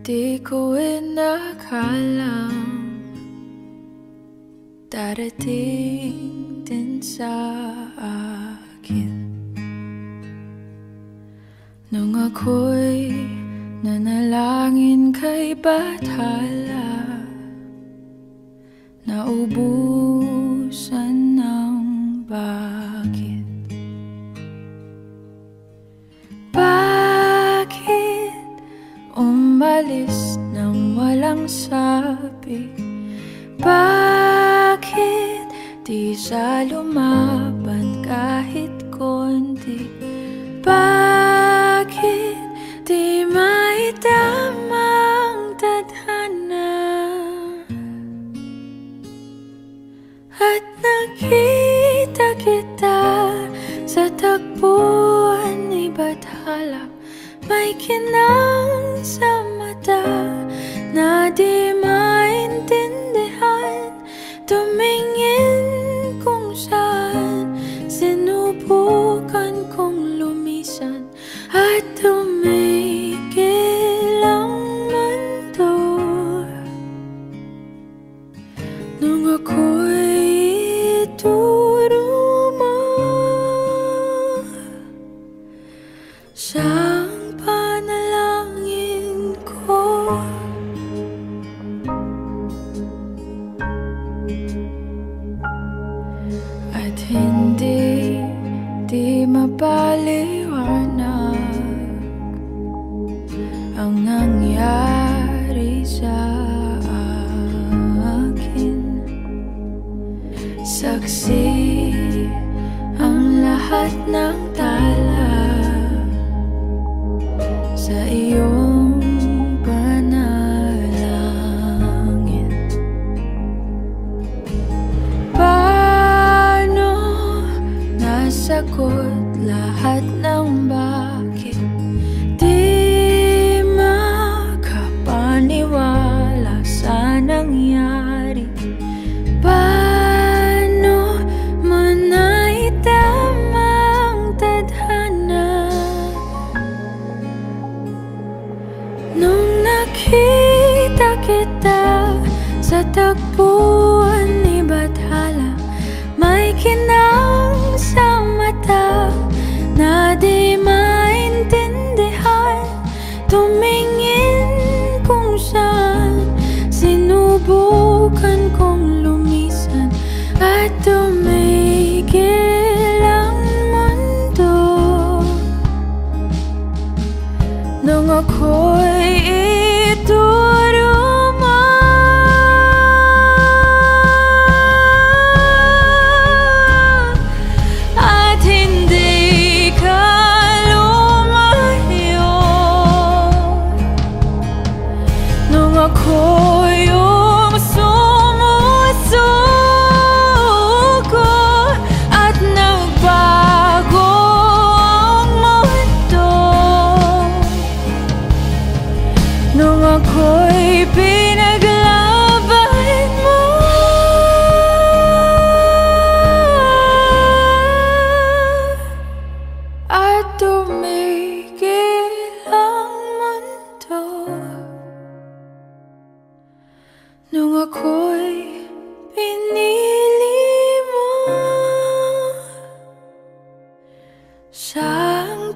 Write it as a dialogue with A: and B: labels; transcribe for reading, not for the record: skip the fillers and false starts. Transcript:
A: Di ko inakalang darating din sa akin nung ako'y nanalangin kay Bathala, naubusan ng bakit. Umalis nang walang sabi? Bakit di siya lumaban kahit konti? Bakit di maitamang tadhana? At nakita kita sa tagpuan ni Bathala, may kinang sa mata na di maintindihan. Tumingin kung saan, sinubukan kong lumisan at tumigil ang mundo. Nung ako'y ituro mo siyang panalangin ko. At hindi di mapaliwanag ang nangyari sa akin. Saksi ang lahat ng tala sa iyong panalangin. Paano nasagot lahat ng bakit? Di makapaniwala sa nangyari. Paano mo naitamang tadhana? Nung nakita kita sa tagpuan ni Bathala, may kinang sa mata na di maintindihan. Tumingin kung saan, sinubukan kong lumisan at tumigil ang mundo. Nung ako'y ituro mo at hindi ka lumayo. Nung ako'y sumusuko at nagbago ang mundo. Nung ako'y pinaglaban mo at tumigil ang mundo. Nung ako'y pinili mo siyang